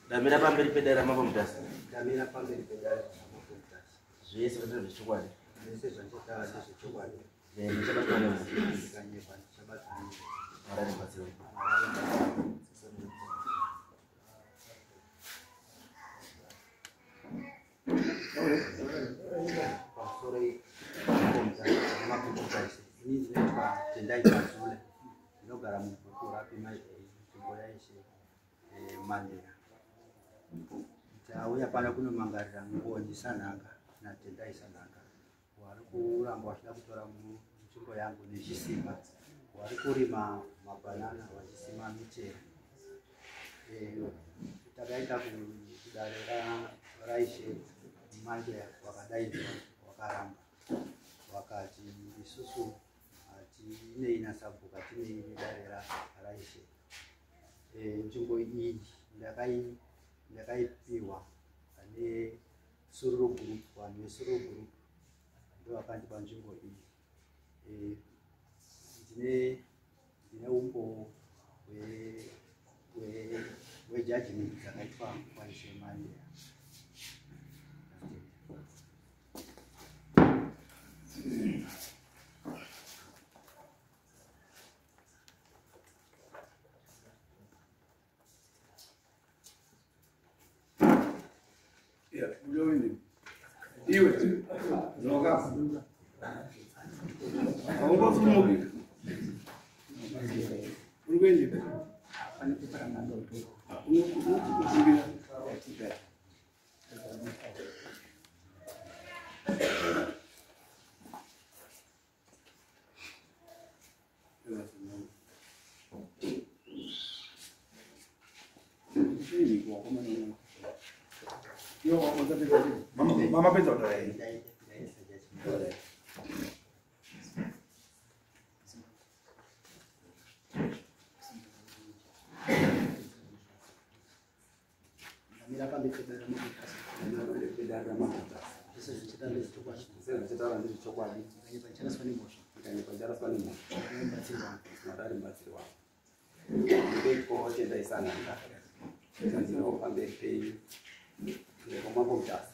Damira pamberi pedera mambo mutasi. Damira pamberi pedera mambo mutasi. Zvese zvichokwadi. Zvese zvandaita zvichokwadi. Ndichabatwa nemunhu. Ndikanyepa ndichabatwa nemunhu. Marari batsiro. Pasore mambo mutasi. Ini ndinoitwa Tendai Pazule. Ndinogara muBhukura nzvimbo yaishe Mandela. Tauya pano kunomangarira Ngoni Sanhanga naTendai Sanhanga. Wari kuramba wachida kutora nzvimbo yangu nechisimba. Wari kurima mabanana wachisima michero. Takaita kudare raishe Mandela wakadaidzwa wakaramba. Wakati isusu tinei nasabhuka tinei dare raishe. Nzvimbo iyi ndakaipiwa ane Sururu Group, vanhu veSururu Group ndo vakandipa nzvimbo iyi. Ndine umbo hwejudgment dzakaitwa kwaishe Mandela. Iwe zoga aongo fumoki urugende Pani kuparana ndoto unokuzingira Mama pensa outra vez. Damira pamberi pedera mambo mutasi. Pamberi pedera mambo mutasi. Zvese zvichita ndezvichokwadi. Zvese zvichitaura ndezvichokwadi. Ndikanyepa ndicharaswa nemhosva. Ndikanyepa ndicharaswa nemhosva. Ndinobatsirwa. Marari batsirwa. Ndiko Tendai Sanhanga. Ndino pamberi penyu. Mambo mutasi.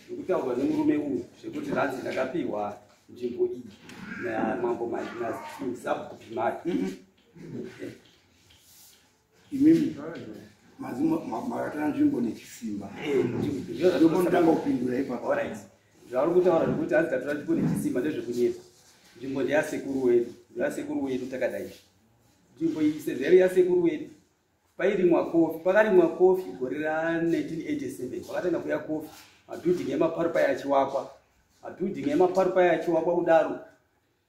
Ndikutaurwa nemurume uyu zvekuti ranzi ndakapiwa nzvimbo iyi namambo nasabhuku mari. Imimi makatora nzvimbo nechisimba. Ndokutanga kupindura ipapo. Alright. Zvauri kutaura zvokuti hanzi tatora nzvimbo nechisimba ndezvekunyepa. Nzvimbo ndeyasekuru wedu. Yasekuru wedu takadai. Nzvimbo iyi sezvo yasekuru wedu. Pairimwa kofi, pakarimwa kofi gore ra1987. Pakatanga kuya kofi. Mabhuilding emaparupai achiwakwa. Mabhuilding emaparupai achiwakwa kudaro.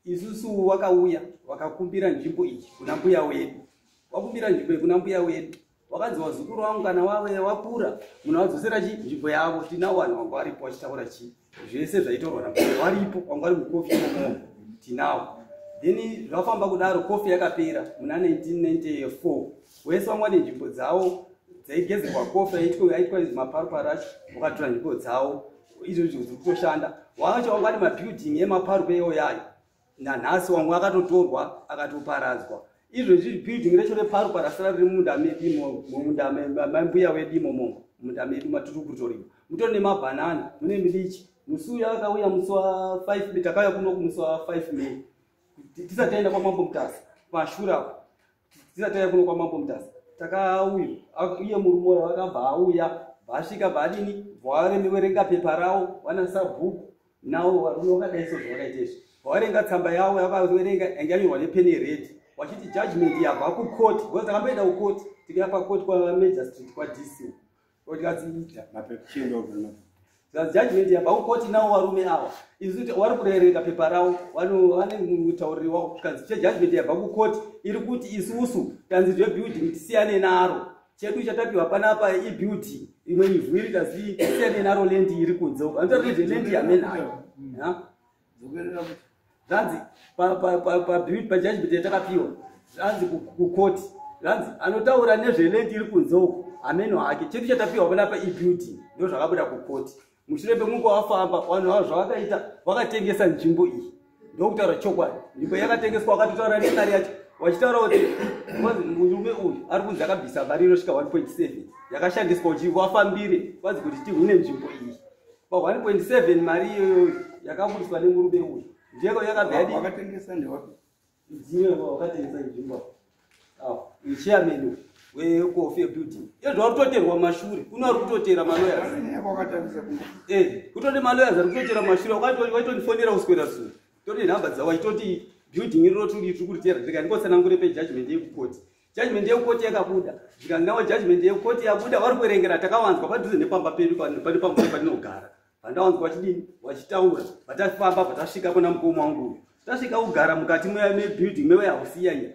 Isusu wakauya wakakumbira nzvimbo iyi kuna mbuya wedu. Wakumbira nzvimbo iyi kuna mbuya wedu. Wakanzi wazukuru wangu kana wawe wapura munawadzosera nzvimbo yavo. Tinawo vanhu vanga varipo vachitaura chii. Zvese zvaitorwa nambuya varipo vanga vari mukofi imomo. Tinawo. Then zvafamba kudaro kofi yakapera muna 1994. Wese vamwe nenzvimbo dzavo dzaigezerwa kofi yaitwa maparupari acho wakatora nzvimbo dzavo izvozvo zviri kutoshanda. Wacho vanga vari mabhuilding emaparupai yayo nanhasi vamwe vakatotorwa akatoparadzwa. Izvozvi building recho reparupari rasara riri mumunda medu mumunda mambuya wedu imomo mumunda medu matiri mutori nemabhanana mune midichi. Musi uya akauya musi wa5 May takauya kuno kumusi wa5 May tisataenda kwamambo mutasi pashura tisataenda kuno kwamambo mutasi takauya iye murume wakabva auya vasvika vadini varemerenga pepa rawo wana sabhuku nawo varume vakadai sezvo vakaita izvi vaverenga tsamba yavo yakaverenga yanganyorwa nepeni red wachiti judgment yabva kukoti because takamboenda kukoti tikaya pakoti kwaMajor Street kwaDC tikati judgment yabva kukoti nawo varume ava isu vari kurerenga pepa ravo vane mutauriri wavo tikanzi judgment yabva kukoti iri kuti isusu tanzi zvebuilding tisiyane naro chedu chatapiwa panapa ibuilding imwe ivhiri tazi tisiyane naro land iri kunze uko anditori land yamenayo zvanzi pajudgment yatakapiwa zvanzi kukoti zvanzi anotaura nezveland iri kunze uko ameno hake chedu chatapiwa panapa ibuilding ndo zvakabuda kukoti. Mushure pemungu wafamba vanhu vavo zvavakaita vakatengesa nzvimbo iyi ndokutaura chokwadi. Nzvimbo yakatengeswa vakatotaura nemari yacho wachitaura kuti murume uyu ari kunzi akabvisa mari inosvika 1.7 yakashandiswa kuti wafambire kwazi kuti tihwine nzvimbo iyi pa 1.7 mari iyoyo yakabudiswa nemurume uyu ndiyeko yakabva yadi wakatengesa ndewapi ndiye wakatengesa nzvimbo chairman wekofi building yezvo ari kutoterwa mashure kuno ari kutotera maloyers kutoti maloyers ari kutotera mashure waitonifonera uswera zuva toti nhamba dzavo achitoti building iriro tiri kuritera ndikandikotsanangure pejudgment yekukoti judgment yekukoti yakabuda zvikangawa judgment yekukoti yabuda vari kuerengera takawanzwa padhuze nepamba pedu pane pamwe patinogara vandawanzwa vachidini vachitaura vatafamba vatasvika kuna mukoma wangu uyu tasvika kugara mukati mebuilding mewarehouse iyaiya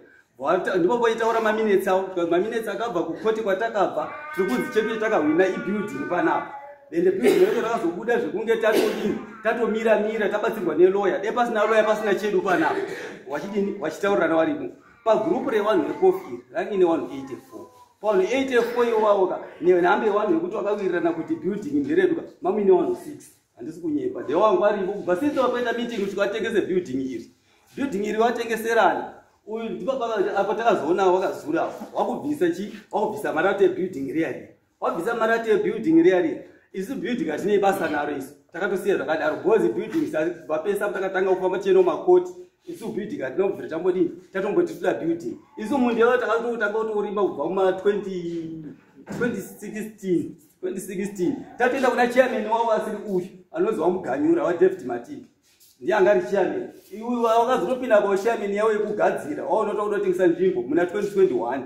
ndipo voitaura maminutes avo maminutes akabva kukoti kwatakabva tiri kunzi chedu takahwina ibuilding panapa ende building racho rakazobuda zvekunge tatomira tabatsirwa neloya de pasina loya pasina chedu panapa wachidini wachitaurirana varimo pagrupu revanhu vekofi iri rangine vanhu 84 pavanhu 84 iwawoka nehambe yevanhu vekuti vakawirirana kuti building ndereduka mamine vanhu 6 handisi kunyepa de wangu varipo kubva since vakuita meeting kuti vatengese building iri vatengeserana uyu ndipo takazoona wakazura wakubvisa wakubvisa marate building real wabvisa marate building real isi building atinei basa naro isu takatosiya zvakadaro because building vapesa takatanga kufamba cheno makoti isu building atinobvira tambodini tatombotitula building isu mundewo takatotanga kutorimba kubva kuma 2016 tatoenda kuna chairman wavo asiri uyu anonzi wamuganyura waDavid Matindi ndiye angari chairman iwe wakazotopinda pa chairman yawo yekugadzira waonota kutotengesa nzvimbo muna 2021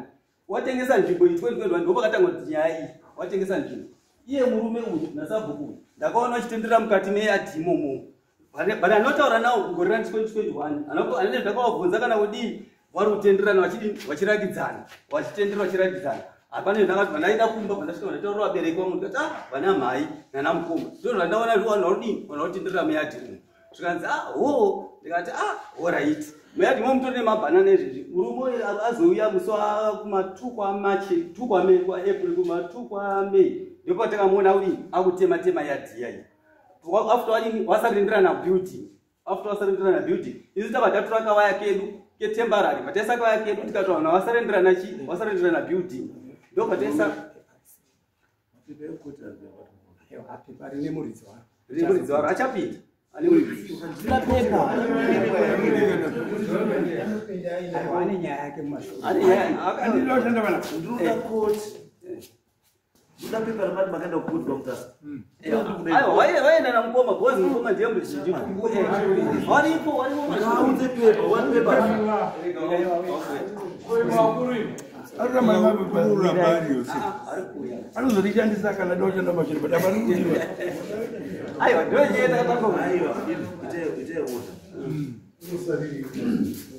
watengesa nzvimbo 2021 ndipo pakatangwa kuti nyaya iyi watengesa nzvimbo iye murume uyu nasabhuku ndakaona chitendera mukati meyadhimomo bana anotaura nawo ngorira 2021 anenge ndakavabvunza kana kudii vari kutenderana vachirakidzana vachitendera vachirakidzana apane ndakati vanaida kumba vandasvika vandataura vabereki vamwe ndikati vana mhai nana mukoma ndo zvandaona vanhu varudii vanhu vakutenderera meyadhimomo zvikanzi ndikati alright meyadhimomo mutori nemabhanana ezvezvi murume azouya musi kuma2 kwamache 2 kwaMei kwaApril kuma2 kwaMei ndipo patakamuona kuti akutema yadhiya after wasarenderana building isu tava tatura kawaya kedu ketemporary pataisa kawaya kedu tikati vanhu wasarenderana building ndipo pataisa rimuridzi waro achapinda waenda namukoma because mukoma ndiye muchindiko varipo anozorichandisa kana dochanda machiri batabaruiwa aiwa ndoyenda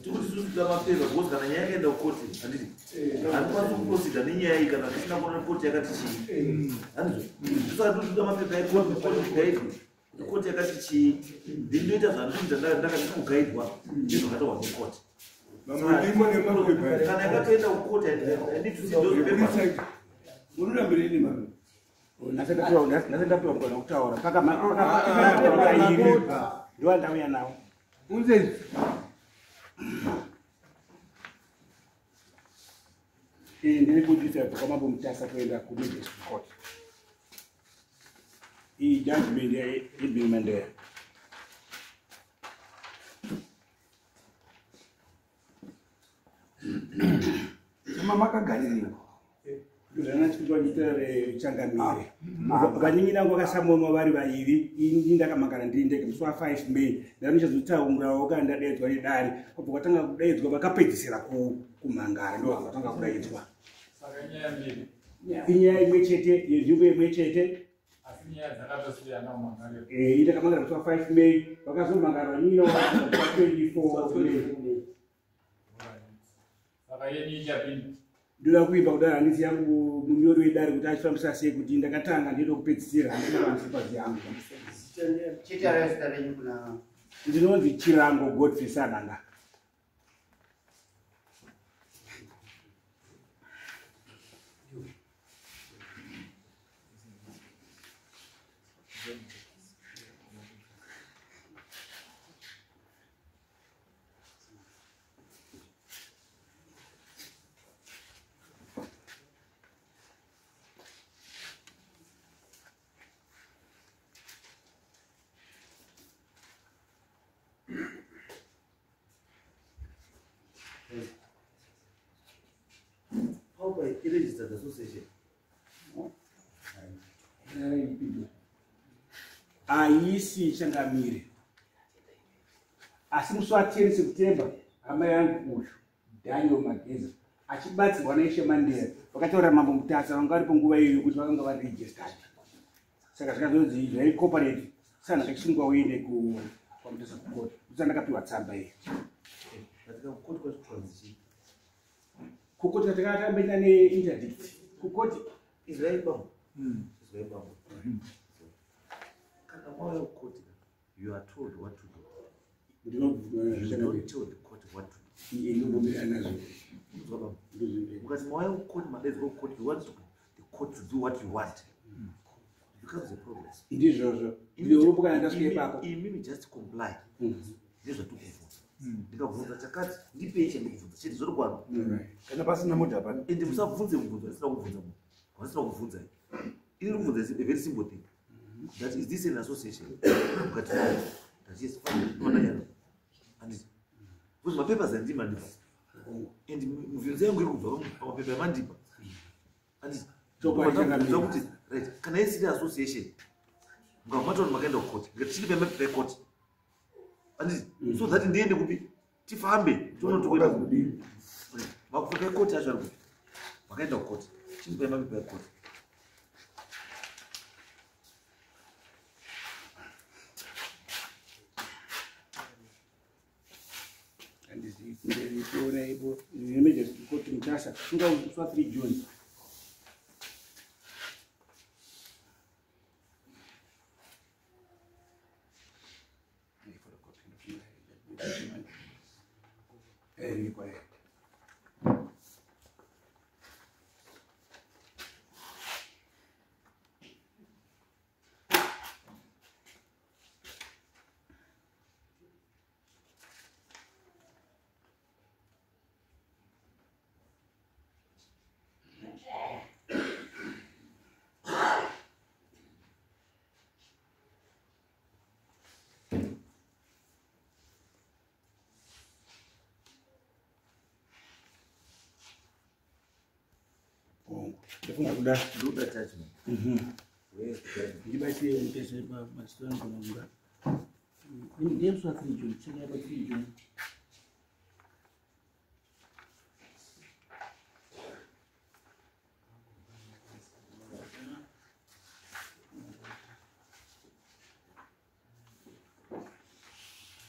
tikuti mapeva because kana nyaya yakaenda kukoti handiti handikwanisi kuprosida nenyaya iyi kana tisina kuona koti yakati chii handizvo tisaka totoda mapeva ekoti koti yakati chii ndindoita zvandoita ndakandisi kugaidwa ndizvakatawa nekoti kana yakatoenda kukoti ururambireni mama nasendapiwa mkona kutaura paka ndiwandauya nawo unze ndiri kudzisa pakamambo mutasa kuenda kudistrict court iyi judgment yeBilmandeya makagarirwa zana chikutwa chitere changamire vakanyingira ngo kasamoma vari vairi ini ndakamakana ndindeke musi wa5 May ndanichazotsaungurawo kana ndadaidzwa nedare kubva kwatanga kudaidzwa vakapedzisira kumhangara ndo vakatanga kudaidzwa inyaya imwe chete yenzvimbo imwe chete ndakamakana musi wa5 May vakazomhangara vanyingira wa24 May ndoda kuimba kudara handisi yangu munyori wedare kuti achifambisa sei kuti ndakatanga ndinoda kupedzisira handina vansipazi yangu ndinonzi Chirango Godfrey Sananga How by registered association? Aisi Changamire. Asi musi wa 10 September hama yangu uyu Daniel Mageza achibatsirwa naIshe Mandela vakataura mambo Mutasa vanga varipo nguva iyoyo kuti vakanga vari registered. Saka zvakazonzi izvo ai corporate sana kachisungwa uende kuMutasa kukoti usana kapiwa tsamba iyi. Katika kukoti kwa transition. Kukoti takatambenda neinterdict. Kukoti Israel bambo. Israel bambo. Kana moyo kukoti you are told what to do. You don't tell the court what to do. Because moyo kukoti madezi kwa kukoti you want the court to do what you want. It becomes a problem. Ndizvozvo. Ndinorupuka ndasvike pako. Imimi just comply. Ndizvo tukuvhunza. Ndikabvunza chakati ndipei chandikubvunza chete zvori kwano. Kana pasina mota pana. Ende musabvunze mubvunzo asina kubvunza munhu. Wasina kubvunza. Iri kubvunza is a very simple thing. That is this an association. But that is fine. Kona yana. And because my papers are ndima ndima. And mubvunzo yangu iri kubva pamapepa emandipa. And kuti right kana isiri association. Mukamata makaenda kukoti. Ngatichiri pemapepa ekoti. And so that ndiende kupi tifambe tonotokwenda kudini vakufika ekoti acho ari kuti vakaenda kukoti chimupei mapepa ekoti andizitoona ipo emergency court Mutasa sunga uswa 3 June. Luda judgment. Where is the judgment? Ndibasiye mpese masitona kunonga. Ndiye mswa 3 June, chini hapa 3 June.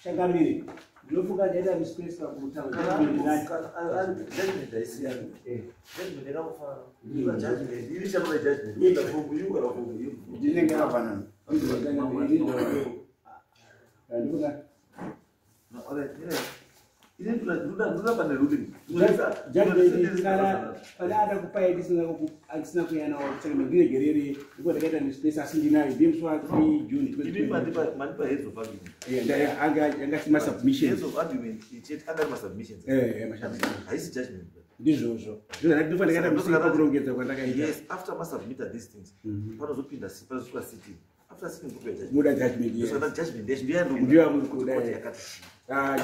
Changamire. Ndinofunga ndaenda mispace pakutaura. Judgment aisiyana. Judgment yakafana. Judgment iri chama judgment. Uenda for you kana for you. Ndinenge hapana. Ndifunga. No, alright. Ile ndio pana ruling. Judgment kana kupai disina kuyana chama ngire gerere ndipo ndakaita mispace asindinayo ndiye mswa 3 June 2020. Ibi manipa heads of argument. Anga sima submission. Heads of argument ichete anga submissions. Haisi judgment. Ndizvozvo. Ndizvo ndinofanira ndakaita mispace kurongedza kwandakaita. Yes, after must submit these things. Panozopinda pasvika sitting. After sitting kupe judgment. Muda judgment. Yes. So that judgment ndiyo amurikuda yakati.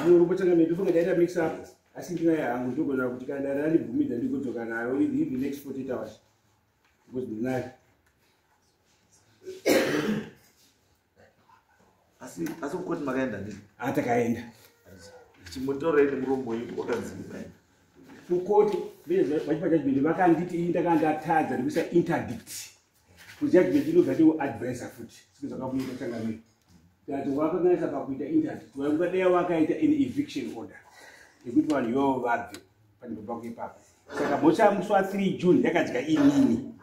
Ndiyo rupotsanga ndinofunga ndaita mix up. Asi ndinaye hangu ndogona kuti kana ndalibvumidza ndigodzoka naro in the next 48 hours. Because ndinaye. Asi kukoti makaenda ndini. Atakaenda. Chimotora ine murombo wakanzima. Kukoti vachipa judgment vakanditi ndakandatadza ndikuisa interdict. Kujudgment inobva ndiwo advisor futi. Sikuzvakabuda Changamire. That wakangaisa pakuita interdict. Wangadeya wakaita an eviction order. Yekuti vanhu ivo vabve panzvimbo pako ipapo. Saka mhosva muswa 3 June yakadya inini.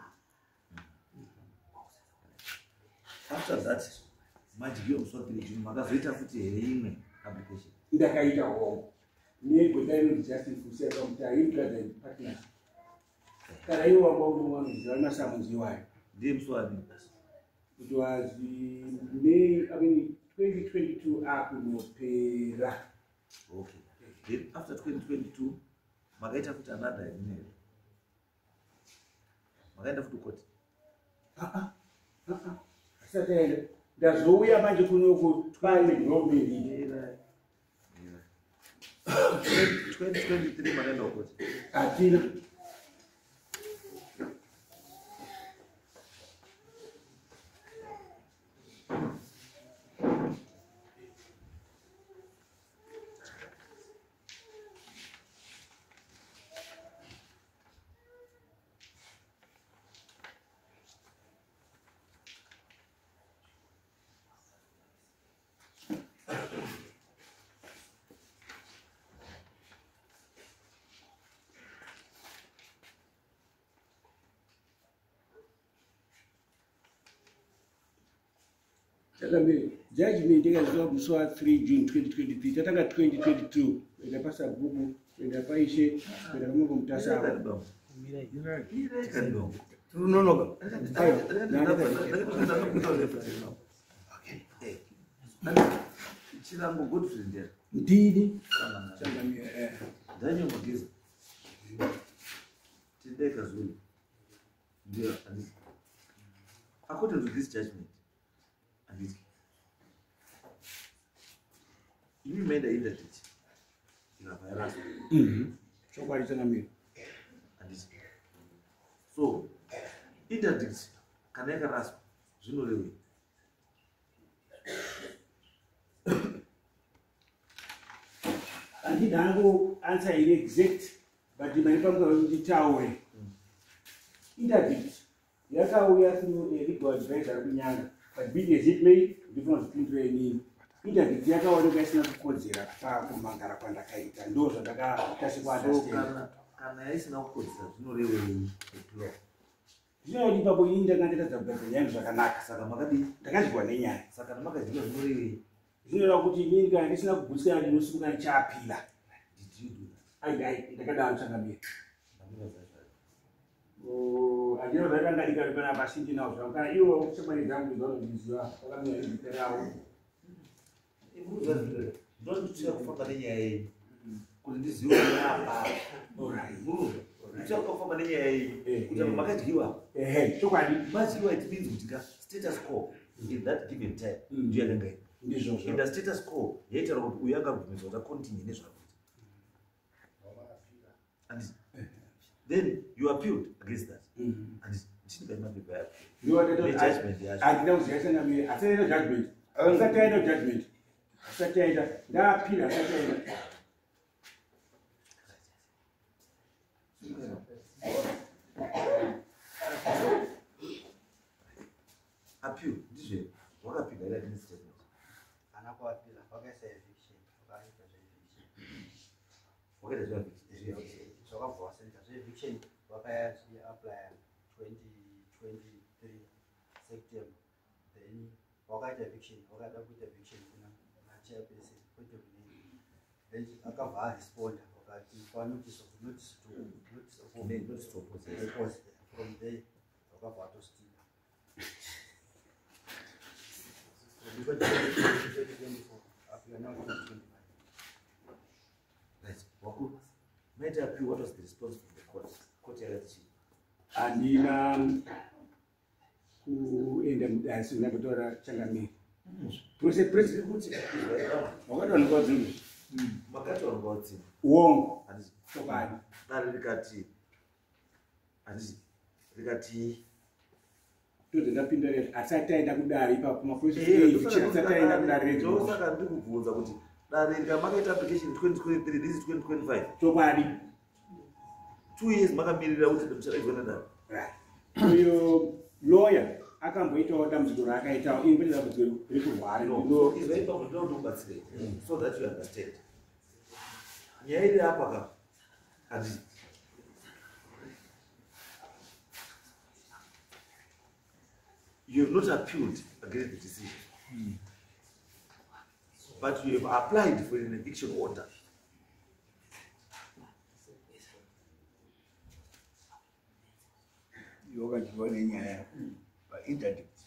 After that, madyiwa muswa 3 June makazoita futi here imwe application. Ndakaita hongo. Negweta inonzi Justice Kuseka Mutai Garden Partners. Kana iwo wamba unowanziwa masamunziwayo. Ndiye muswani. It was May 2022 akunopera. Okay. Then after 2022, makaita futi another email. Makaenda futi koti. Asataenda. Ndazouya manje kunoku pane government. 2023 manaenda ukoti. Atina. Judgment ikazwa mswa 3 June 2023 tatanga 2022 ikapasa bubu ikapaishe kama kumtasa Tunonoka. Chilango good friend there. ndini Daniel Magiza. Tindeka Zulu. Ndio and according to this judgment, and you made the interdict. You have harassed. so kwa litana mimi So interdict kaneka rasmi zvinorewe andidango answer ile exact but maipango nditaure interdict yakauya through a legal advisor kunyanga but being a judgment difference between nini interdict yakaoneka isina kukodzera kumangara kwandakaita ndo zvandakatasikwa understand kana yaisina kukodzera zvinorewe law zvinoti papo ini ndakanditadza kugadzira yangu zvakanaka saka makadii ndakazviwa nenyaya saka namakaziva zvinorewe zvinoreva kuti inini kana ndisina kugutsikana ndinosimuka ndichaapila did you do ai ndakadaro changamira that andino zvakangadikaripanapa pasindi nawo zvavo kana iwo kuchemani dzangu dzanondiziva vakamira iziterawo ndotira kufamba nenyaya yenyu kuti ndizive apa ndotira kufamba nenyaya yenyu kuti makadyiwa chokwadi madyiwa it means kuti ka status quo in that given time ndiyo yakanga ndizvozvo in the status quo yaitaura kuti uyu akabvumidzwa kuti akontinue nezvakuita and then you appealed against that and ndinga mapepa yako judgment yacho andina kuziva changamire asi aita judgment asati aita judgment asati aita ndaapila asati aita appeal ndizve wakapinda ila against statement Anakuapila wakaisa eviction, wakaita eviction. wakaita zvavi Zvakabva wasenta eviction wakaya apply 2023 September. Then wakaita eviction, wakada kuita eviction kuna chairperson kwete kunini. Then akabva responda wakati kwa notice to oppose from there wakabva atostinda. right waku might appeal what was the response from the court yakati handina kuenda mudasi nakutora changamire pose president kuti wakatowanikwa dzimwe makati wangautsi uongo handisi chokwadi dare rikati handisi rikati toti ndapinda reti asati aenda kudare ipapo mafoisasati aenda kudare ndosaka ndikubvunza kuti dare rikamakaita application 2023 this is 2025 chokwadi 2 years makamirira kuti muchadaigwa nadare uyo lawyer akamboitawo dambudziko raakaitawo ini pane dambudziko rekurwara izvaipa kuti ndoda kubatsirei so that you understand nyaya iri apa ka handisi you have not appealed against the decision but you have applied for an eviction order yokanjiwa nenyaya painterdict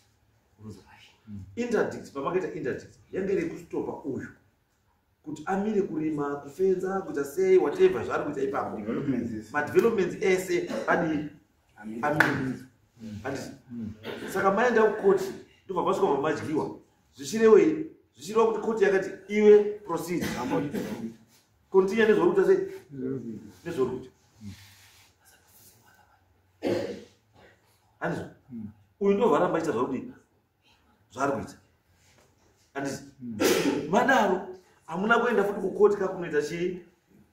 interdict pamakaita interdict yanga iri kustopa uyu kuti amire kurima kufenza kuita sei whatever zvaari kuita ipapo madevelopments ese adi amiri saka maenda kukoti ndobva pasvika pamadyiwa zvichirewei zvichireva kuti koti yakati iwe proceed continue nezvoruta sei nezvoruta andizvo uyu ndo varamba ita zvaruti zvari kuita andizvo madaro hamuna kuenda futi kukoti kakunoita chii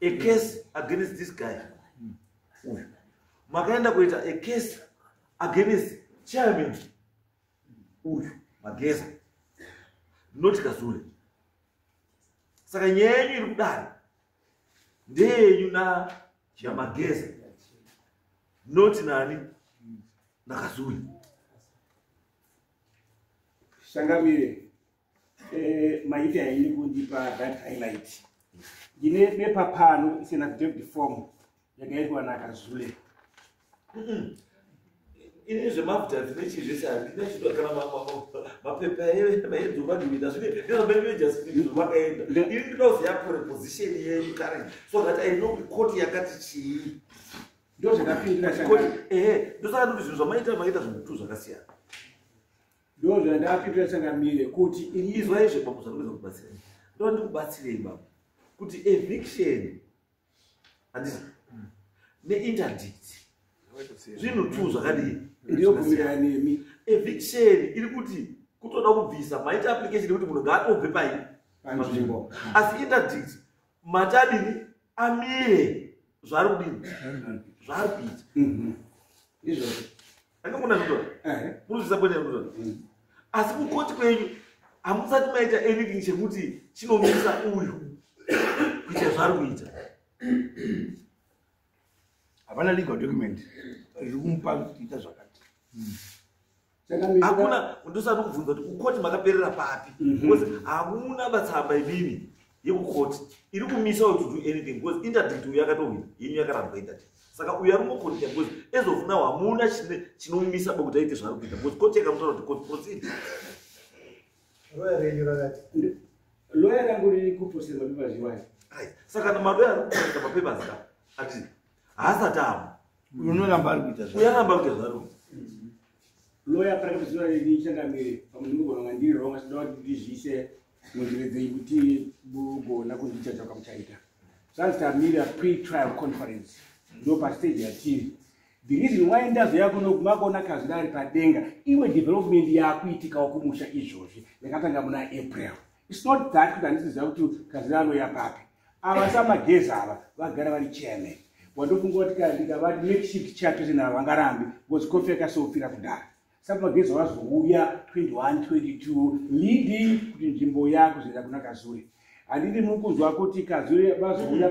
a case against this guy uyu makaenda kuita a case against chairman uyu Mageza not Kazule. Saka nyaya yenyu iri kudai ndeyenyu na Mageza not nani naKazule. Shangamire maita yaini kundipa that highlight. Gine nepa pano isina David form yakaitwa naKazule. Ini zvemafuta zvinenge zvese handina chidwa kana mapepa eedzuva divida zvine ndezvamaimejaspakaenda ini ndinoziva position yenyu current so that I know koti yakati chii ndo zvakapindira Shangamire ndosaka kuti zvinhu zvamaita zvinhu zvakasiyana ndo zvandakapindira Shangamire kuti izwa izve baba zvakuweza kubatsirei ndo ndikubatsirei baba kuti eviction handisi neinterdict zvinhu tu zvakadii ndiyo kumirana nemi eviction iri kuti kutoda kubvisa maita application kuti munhu ngaatobve panzvimbo asi interdict matadini amire zvari kudini zvari kuita izvozvo akamuna ndotora munozvisa bwene ndotora asi kukoti kwenyu hamusati maita anything chekuti chinomisa uyu kuita zvari kuita hapana legal document riri kumupa kuita zvakati hakuna ndosati kubvunza kuti kukoti makaperera papi because hamuna matsamba imimi yekukoti iri kumisa to do anything because interdict uyu yakatowina yenyu yakaramba interdict saka uyu ari mukonita because as of now hamuna chinomisa bokuti aite zvari kuita because koti yakamutaura kuti koti proceed lawyer rangu riri kuprocess mapapers iwayo saka maloya ari kuprocess mapapers ati haasati amo unoramba ari kuita uyaramba kuita zvari kuita lawyer prakatiziva riri Shangamire pamunogona ndiri ronga sinoda kuti ndizvise munzira dzekuti mugona kundicha chakamuchaita zvanzitamira pre-trial conference ndo pastage yatiri the reason why ndazouya kunoguma kuona Kazule ari padenga iwe development yakuitikawo kumusha izvozvi yakatanga muna April. It's not that kuti handisiziva kuti Kazule anoya papi ava samageza ava vagara vari chairman wandofunga kuti ndikavati makeshift chairperson ava vangarambi because kofi yakasofira kudara saka mageza vazouya 21 22 leading kuti nzvimbo yakuzoenda kuna Kazule handidi mukuzwa kuti Kazule vazouya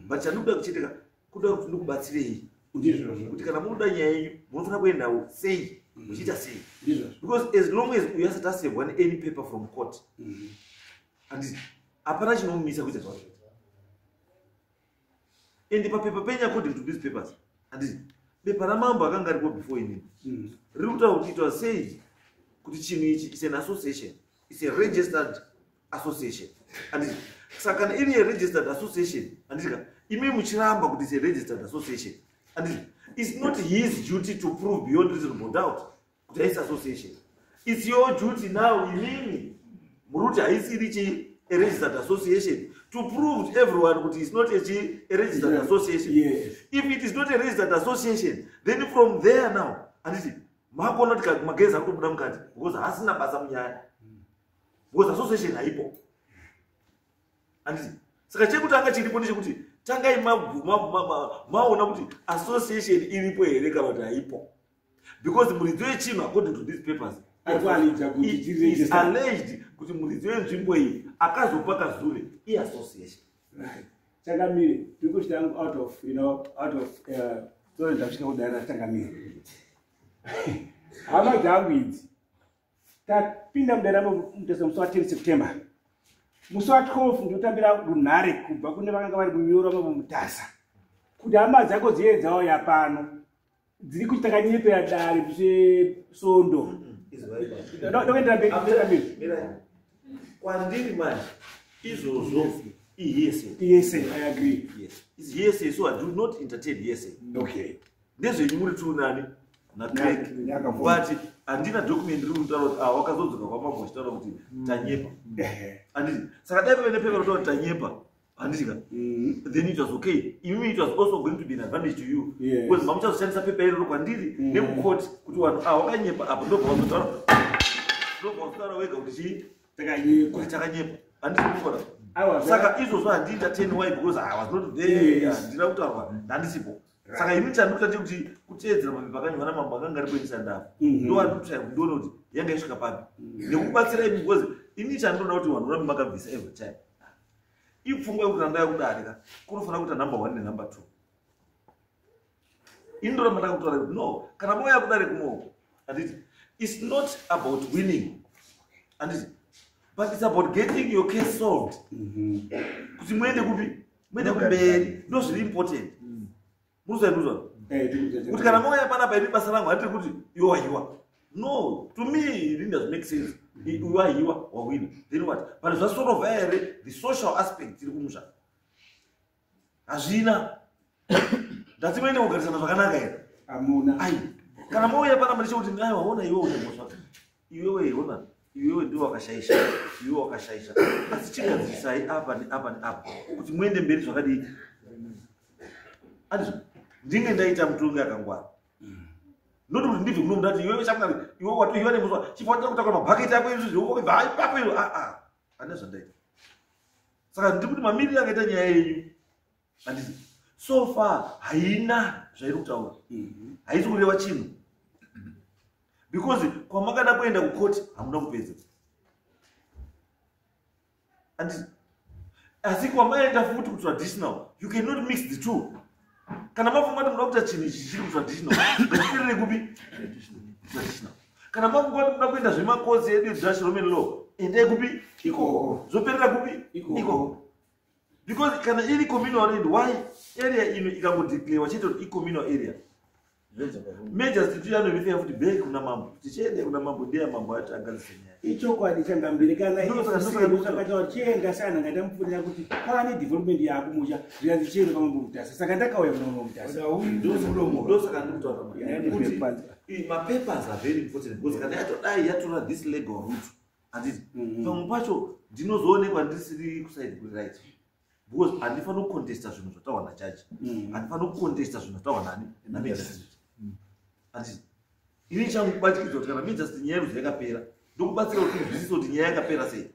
but chandoda kuchitika kuda kuti ndikubatsirei kuti kana munoda nyaya yenyu munofanira kuendawo sei muchiita sei because as long as uyu asati asevwa any paper from court handiti hapana chinomumisa kuita zvacho and papepa penyu according to these papers handiti bepa ramambo akanga aripo before inini riri kutaura kuti it was said kuti chinhu ichi is an association, is a registered association handiti saka kana iri a registered association handika imi muchiramba kuti is a registered association handiti it's not his duty to prove beyond reasonable doubt kuti haisi association. It's your duty now imimi muruti haisiri a registered association to prove to everyone that it's not a registered association. Yes. If it is not a registered association, then from there now, and makona kuti mageza kutobuda mukati because hasina basa munyaya because association haipo anditi saka chekutanga chiripo ndechekuti tangai maona kuti association iripo here kana kuti haipo because muridzi wechinhu according to these papers is alleged kuti muridzi wenzvimbo iyi akazopa Kazule association. Right. Shangamire, because I'm out of so ndasvika kudara Shangamire. Hama dzangu tapinda mudaramo mutesa musi wa 10 September. Musi wa 12 ndotambira runhare kubva kune vakanga vari munyoro mumutasa. Kuti hama dzako dziedzawo yapano dziri kuchitaka nyepera dare sondo. Kwandiri manje izvozvo Hearsay. Hearsay, I agree. Yes. It's hearsay, so I do not entertain hearsay. Okay. Ndezvenyuri tu nani na Craig. But andina document iri kutaura kuti wakazodzoka kwamabva uchitaura kuti tanyepa. Anditi saka dai pamene pepa kutaura kuti tanyepa anditi ka then it was okay. Even it was also going to be an advantage to you. Because mamuchazoshandisa pepa iri kwandiri nekukoti kuti vanhu wakanyepa apa ndobva wazotaura wega kuti takanyepa. Anditi kukora. Saka izvozvo handintertain why because I was not there. Ndina kutaurwa ndandisipo. Saka ini chandikuta kuti kuteedzera mapepa akanywa namambo akanga ari kuendesa ndapo ndo andikutsvaya kundiona kuti yanga isvika papi nekubatsira imi because ini chandinoda kuti vanhu rambe makabvisa every time ipfungwa yekuti randa yakudarika kunofanira kuita number 1 nenumber 2 ini ndoramba ndakutaura kuti no kana moyo yakudarika kumaoko handiti it's not about winning handiti but it's about getting your case solved kuti muende kupi muende kumberi ndo zviri important musainduzva kuti kana moya panapa iri basa rangu hatiri kuti iwa no to me it doesn't make sense iwa wawina then what but zvasorova here the social aspect iri kumusha hazvina ndatimaine kugarisana zvakanaka here amuna ai kana moya panapa ndichekuti ai waona iwe unemosvaka iwewe ndiwe wakashaisha asi chingadzisai apa neapa kuti muende mberi zvakadii andizvo ndinge ndaita mutongi akangwara noti kuti ndibve kuno mundati iwewe chamwari iwe watoiwa nemuswa chifanira kutakura mabhaketi ako izvi zviokobva ipapo iro hane zvandaita saka ndiri kuti mamiriro akaita nyaya yenyu handiti so far haina zvairi kutaura haisi kureva chinhu because kwamakada kuenda kukoti hamuna kupedza handiti asi kwamaenda futi kutraditional you cannot mix the two kana mafunga kuti muda kuita chinhu ichi chiri traditional ngatiperere kupi traditional kana mafunga kuti muda kuenda zvemakosi edu Dutch Roman law endai kupi ikoko zoperera kupi ikoko because kana iri communal land why area ino ikangodeclare chete kuti communal area major street yanovifira futi back kuna mambo tichende kuna mambo ndiye mambo ati agadzisenya ichokwadi changambirikana isakachao chenga sana ngandamufundira kuti kwaane development yakumusha zvikanzi chendo pamambo mutasa saka ndakauya kunono mutasa ndosaka ndikutaura kuti mapapers are very important because kana yatodai yatora this legal route handiti pamwe pacho ndinozoonekwa ndisiri kuside kuri right because handifanira kucontesta zvinhu zvataurwa najaji handifanira kucontesta zvinhu zvataurwa nani namajority handiti ini changubatikidza kuti kana majority nyaya yeruzi yakapera ndokubatsira kuti nzwisise kuti nyaya yakapera sei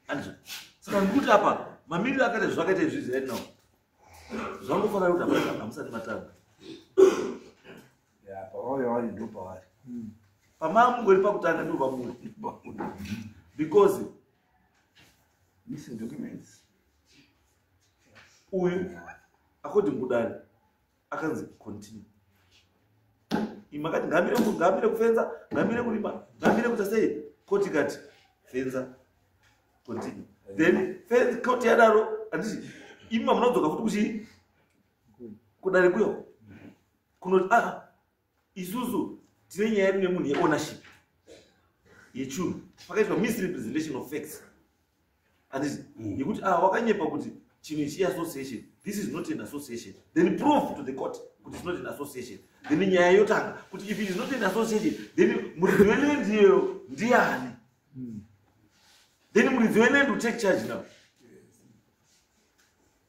handizvo saka ndikuti apa mamiriro akaita zvakaita izvizvi right now zvangofanira kuti hapana hamusati matanga pawayo ndo pavari pamamungori pakutanga ndo pamuri because missing documents uyu according kudani akanzi continue imakati ngamire kufenza ngamire kurima ngamire kuita sei koti kati fenza continue then fence koti yadaro handiti ima munodzoka futi kuchi kudare kuyo kunoti isusu tine nyaya yedu nemunhu yeownership yechunhu pakaitwa misrepresentation of facts handiti yekuti wakanyepa kuti chinhu ichi association this is not an association then prove to the court kuti it's not an association then nyaya yotanga kuti if it is not an association then muridzi weland iyeyo ndiani then muridzi weland will take charge now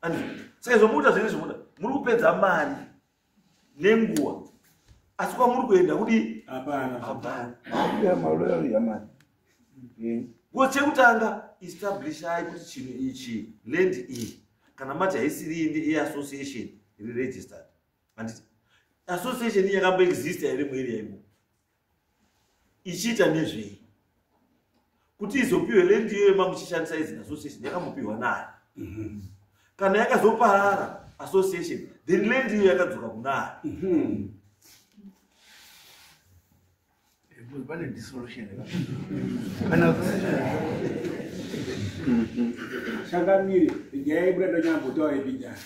handiti saka izvo mukuita zvene zvomuda muri kupedza mari nenguva asi kwamuri kuenda kudi hapana maloyal yamani because chekutanga establishai kuti chinhu ichi land iyi kana mati haisiri indi yeassociation iri registered handiti association iyi yakamboexista here muarea imo ichiita nezvei kuti izopiwe land iyoyo mamuchishandisa izi association yakambopiwa naye kana yakazoparara association then land iyoyo yakadzoka kunaye pane dissolution shangamire nyaya yebuda ndanyambotaura epidhani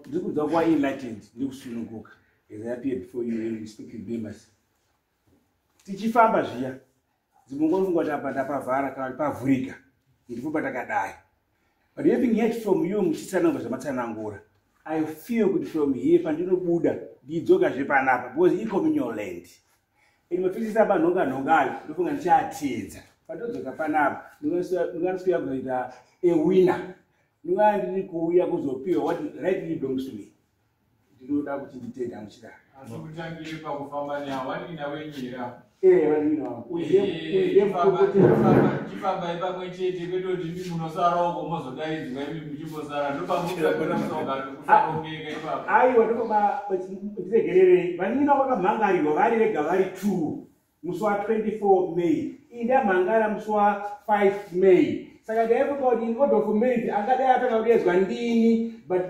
ndiri kubva kwaenlightened ndikusununguka as I appear before you and respected members tichifamba zviya dzimongofunga kuti apa ndapavhara kana kuti pavhurika ndipfupa takadai. But having heard from you muchitsanangura zvamatsanangura, I feel kuti from here pandinobuda ndidzoka zvepanapa because icommunal land. Inopfisisa panhonga-nhongayo ndofunga ndichaatedza. Patodzoka panapa ndinganosvika kuzoita a winner. Ndingaa ndiri kuuya kuzopiwa what rightly belongs to me. Ndinoda kuti nditenda muchidaro. Asukutangire pakufamba neawanina wenyera. Chifamba ipamwe chete kwetoti ndi munosarawo komozodaidzwa imi muchimbosara ndopamukaona musongano kufarongeka ipapo. Aiwa ndoba tiregerere vanina vakamhangarirwa vari vega vari 2 musi wa24 May. Indamhangara musi wa5 May. Saka ndaifunga kuti in order for merit angadai atanga kudedzwa ndini but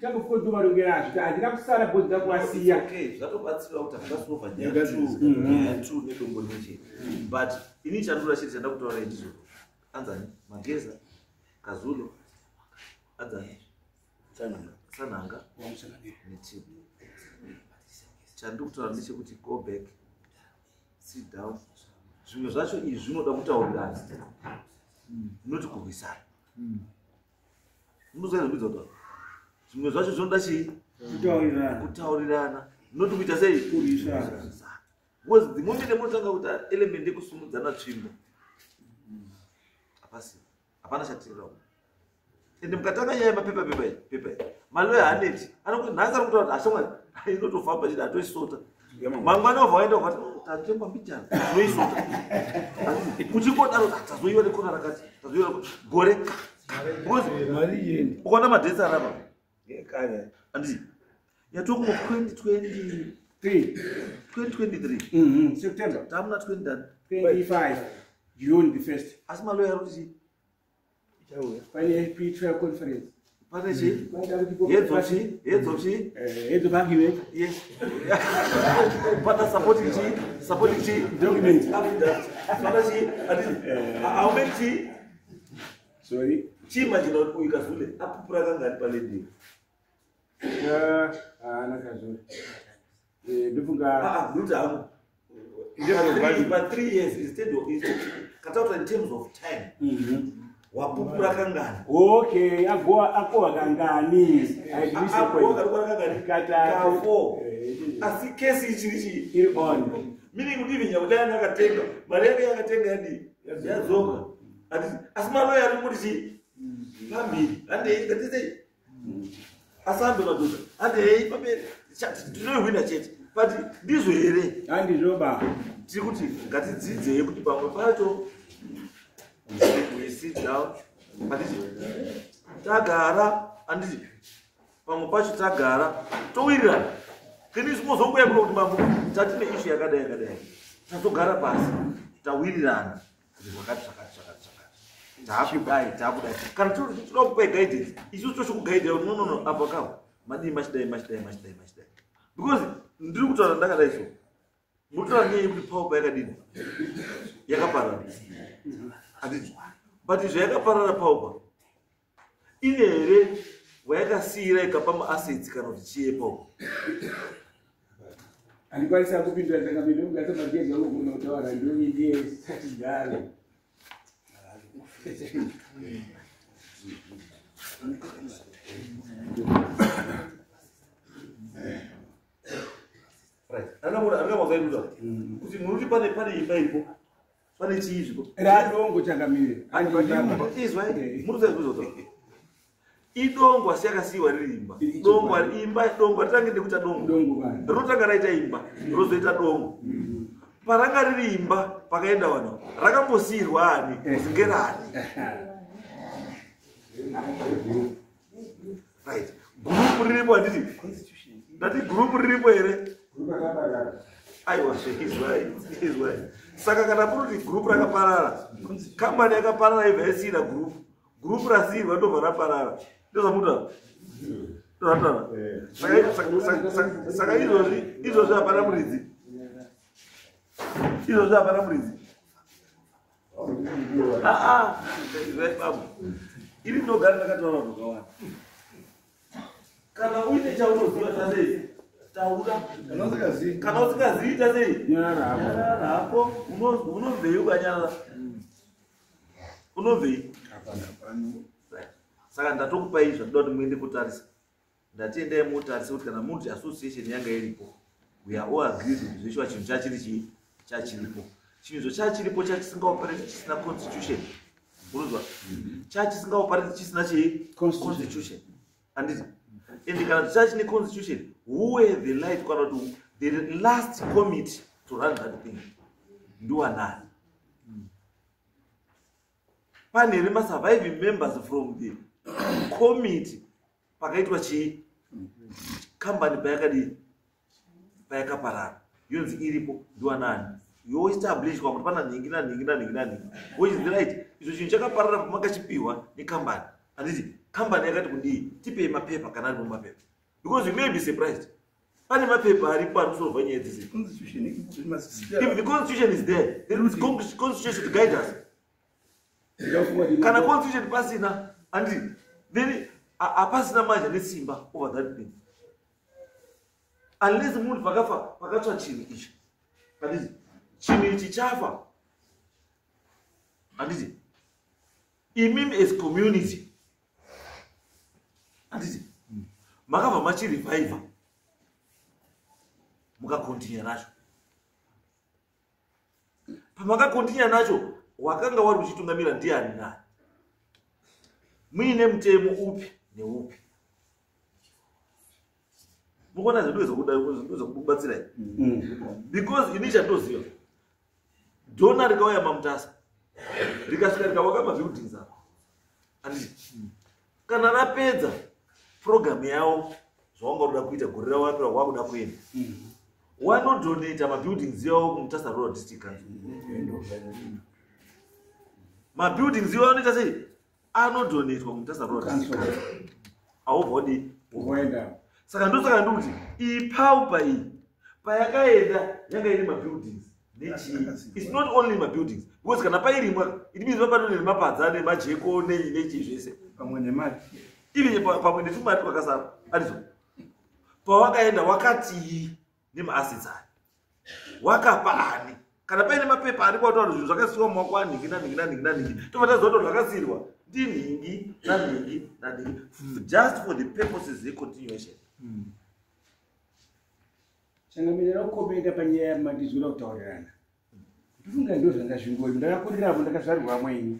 tangofuka marongera kuti handina kusara because ndakuwasiya. Okay, zvatobatsira kuti handasova nyaya 2 nedongo neche. But ini chandura chete chandakutaura ndizvo. Anzani Mageza, Kazulo, anzani Sananga netimu. Chandikutaura ndechekuti go back, sit down. Zvimwe zvacho izvi zvinoda kutaurirana. Not kuvisana. Munoziva zvinoda. Zvimwe zvacho zvinoda chii? Kutaurirana. Not kuita sei? Kuvisana. Because the moment munotanga kuita element yekusumudzana tsvimbo. Hapana chatira. Ende mukatanga nyaya yemapepa. Maloya haneti. Anokuti nhasi ari kutaura kuti ashamwari inotofamba chida atoisota. Mangwana waenda ukati tatengwa mbijana. Zvinoisota. Kuchingodaro tazoiwa nekona rakati. Tazoiwa gore. Ukaona madhetsa arapa. Andi. Yatoko 2023. September. Tamuna 25 June the 1st. Asi maloya ruti Pane P12 conference. pane chi? Heads of argument. Yes. Pana supporting chi? Document. Pana chi? How many chi? Sorry. Chi imagine ukazule apupura kangani paledi. Nakazule. Ndofunga Ruta hapo. But 3 years instead of cut out in terms of time. Wapupura kangani. Okay, akowa kangani. Akowa kangani. Kata 4. Asi kesi ichirichi iri on. Meaning kuti vinyabudana akatenga, mari yake yakatenga yadi. Yazoka. Asimalo yari kuti chi pambiri. Ande ngatise. Asambe madoda. Ande pambiri. Ndinohwina chete. But ndizvo here. Handizvoba. Tiri kuti ngatidzidze kuti pamwe pacho we sit down. Tagara anditi pamwe pacho tagara towirirana. Kini simozongoya kuno kuti mambo tatine issue yakadai. Tazogara pasi. Tawirirana. Zvakati. Takudai. Kana tinoda kupa guidance. Isu tocho kuguide no apa kawo. Madi machidai. Because ndiri kutaura ndakadai so. Mutora nyaya yekuti paupa yakadini. Yakaparara. Anditi. But izvo yakaparara paupa. Ine here wayakasiyira ikapa ma-assets kana kuti chiye paupa. Andikwanisa kupindura ndakamira ungatomageza unotaura ndiye satigare. Right. Angamazaiduza. Kuti muruti pane imba iripo. Pane chiizvo. Radongo changamire. Izwa muruzaiduza. Idongo asiyakasiyiwa riri imba. Dongo ritange ndekuita dongo. Rinotanga raita imba, rozoita dongo. Paranga riri imba pakaenda vanhu. Rakambosiyirwa ani? Zingerani. Right. Group riripo anditi. Ndati group riripo here. Aiwa izwa. Saka kana kuti group rakaparara. Company yakaparara ibva yasiyira group. Group rasiyirwa ndobva raparara. Ndozamuta. Saka izvozvi hapana muridzi. Iri ndogara ndakataura zvakawanda. Kana uine chaunoziva tasei taura. Kana usingazii tasei nyara hapo. Unobvei ukanyarara? Unobvei? Saka ndatokupa izvo ndoda kuti muende kutarisa. Ndatiendei mutarisa kuti kana muntu association yanga iripo. We are all agreed kuti zvishwa chinhu chachiripo. Chinhu chachiripo chachisingaoperate chisina constitution. Uruzwa? Chachisingaoperate chisina constitution. Anditi? And kana chachine constitution, who have the right to the last committee to run that thing? Nduanani. Pane rema surviving members from the committee pakaitwa company payakaparara yonzi iripo nduanani yo establish kwa kuti pana ningina which is the right izvo chinhu chakaparara pamakachipiwa necompany anditi company yakati kudii tipei mapepa kana ari mumapepa because you may be surprised pane mapepa aripo anosolva nyaya dzese. If the constitution is there, then the constitution should guide us. Kana constitution pasina anditi then apasina manje nesimba over that thing. Unless muntu pakatsva chinhu ichi. Anditi chinhu ichi chafa. Anditi imimi as community. Anditi makabva machireviva mukakontinua nacho. Pamakakontinua nacho wakanga wari uchitungamira ndiani nani. Muine mutemo upi neupi. Mukona zvindoza kubatsirai. Because ini chandinoziva dhona rikauya mamutasa rikasvika rikawaka mabuildings apo. Anditi kana rapedza program yavo zvawanga uda kuita gore rawapera wakuda kuenda wanodonata mabuildings yavo kumutasa rural district council. Mabuildings yavo anoita sei anodonatwa kumutasa rural district council. Aubodi kuenda. Saka ndosaka nduti ipaupa iyi payakaenda yanga ine mabuildings nechi. It's not only mabuildings because kana pairimwa it means vapano nemapadza nemajeko nechi zvese Pamwe nemari. Ivi pamwe netumari pakasara. Arizo pawakaenda wakati nemaasets ari wakapa ani kana paine mapepa ari kwataura zvinhu zvakasiyiwa mumaoko anhingi tobva taziva kuti zvakasiyirwa ndinhingi nanhingi just for the purposes yecontinuation. Changamirira kukomenda panyaya yamandizvira kutaurirana. Ndifunga ndo zvanga zvingori ndakakurirapo ndakazvarirwa mwenyu.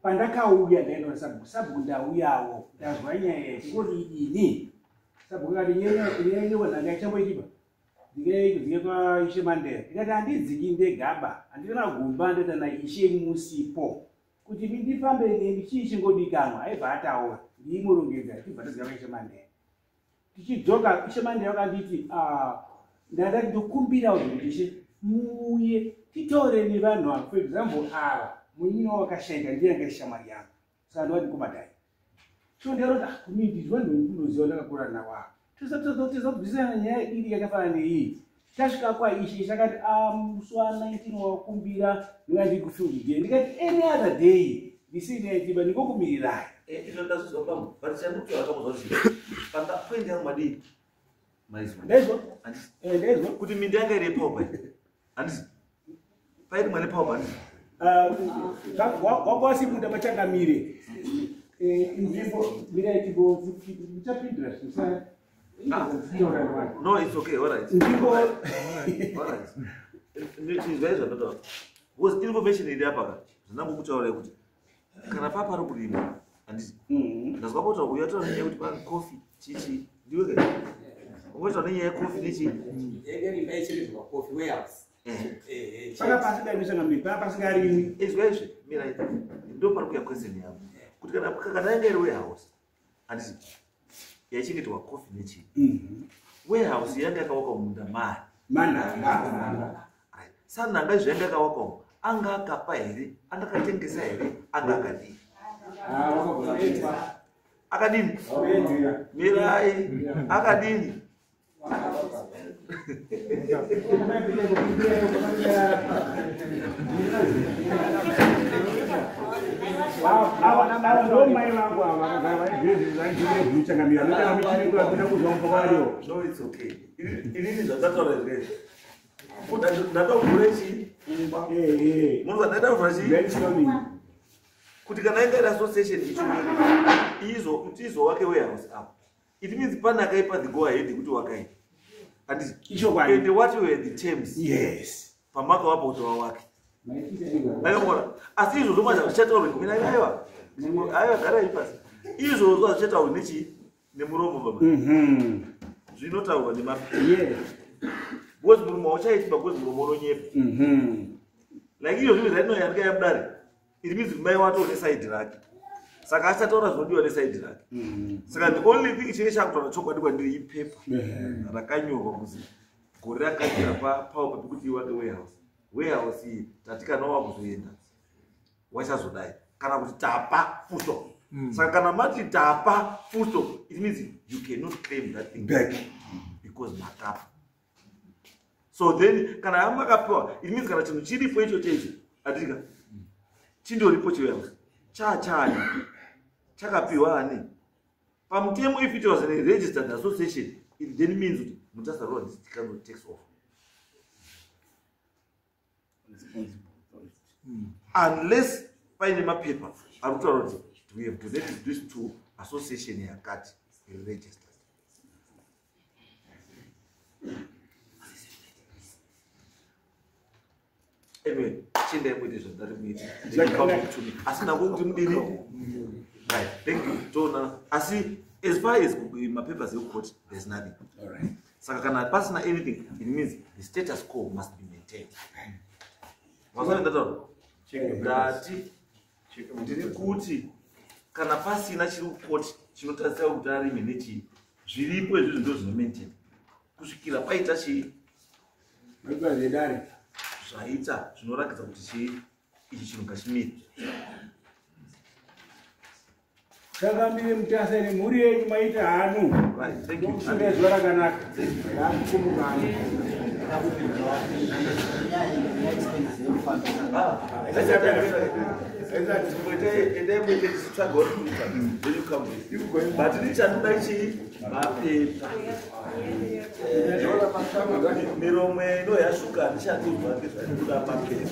Pandakauya ndaenda sabhuku ndauyawo ndazwa nyaya chingoti idini. Sabhuku kati nyaya wananga ichamboitiba. Ndinge kwa Ishe Mandela. Ndikati handidziki ndegaba. Handina gumba ndoita naIshe musipo. Kuti ndifambe ndichii chingodikanwa aibva ataura. Ndimurongedza tibva taziva kwa Ishe Mandela. Tichidzoka Ishe Mandela wakanditi ndada ndokumbira kuti Ishe muuye titaure nevanhu for example ava munyina wakashaika ndiyanga shamwari yangu. Saka ndovati kumadai. So ndinoti kumi ndizwa ndinoziva ndakakura nawo. Tizobvisana nyaya iri yakafanana neiyi. Tasvika kwaIshe akati musi wa19 wakumbira ndingandikufield day. Ndikati any other day ndisinaitiba ndingokumirirai. Izvo ndazvizwa pamwe but chandikutora kamuzvaziva panda point yangu madii maizwa ndezvo kuti mindi yanga iri paupa handisi pairi mwane paupa handisi wakwasipunda pachangamire nzvimbo miraitibo muchapindira no it's okay all right nzvimbo all right ndizva izvandotaura because information iri apa zvinangokutaura kuti kana papa ari kurimwa handisi ndazwa kuti uyu ataura nenyaya kuti pane coffee chichi ndiwe kai ungoitaura nenyaya yecoffee nechi paka pasingaimichangamiri paka pasingarimwi izwa izve mira ndo pari kuya question yangu kuti kana yanga iri warehouse handisi yaichengeterwa coffee nechi warehouse yanga yakawakwa munda mari manhanga sanhanga izvo yanga yakawakwa anga akapa here angakatengesa here anga akadii akadini mirai akadini ndomai vangu avachangamira nochangamichinikuapinda kuzwa mupokariwo. No, it's okay. Inini zvandataura zvese ndatokurechi munhu vandaita kuvhachi kuti kana inga association izo wake warehouse up, it means pana akaipa the go ahead kuti wakai and what were the terms yes pamaka wapo kutoa wake ayobona asi izo zomwe zachataura kumina aiwa gara ipasi izo zachataura nechi nemuromo baba zvinotaurwa nemapi because murumo wachaiti because murumo unonyepa like iyo zvinhu zvaino yanika yamudare it means mai wato neside rake saka achataura zvinodiwa neside rake saka the only thing chinenge chakutaura chokwadi kwandiri ipepa rakanyorwa kuzi gore rakatira pawo pekuti wake warehouse iyi tatika nowa kuzoenda wachazodai kana kuti tapa fuso saka kana mati tapa fuso it means you cannot claim that thing back because matapa. So then kana amakapewa it means kana chinhu chiripo icho checho atika chindoripo chiwarehouse chachani chakapiwa ani pamutemo. If it was a registered association it then means kuti mutasarura this kind of tax off unless paine mapepa arikutaura kuti we have donated this to association yakati registered. Anyway, chinda yemwete zvandari muiti to me asina kuti mudini right. Thank you tona asi as far as mapapers court there's nothing. All right. Saka kana pasina anything it means the status quo must be maintained. Wasana ndataura ndati ndiri kuti kana pasina chiri court chinotarisira kuti ari menechi zviripo izvi ndo zvino maintain kusvikira paita chi zvedare zvaita zvinorakidza kuti ichi chinhu ngachimire. saka miri mutasere mhuri yenyu maita hanu kushure zuva rakanaka rakukumbukani but richandoda chii mapepa miromo ino yashuka ndichandizwa ngezvaikuda mapepa.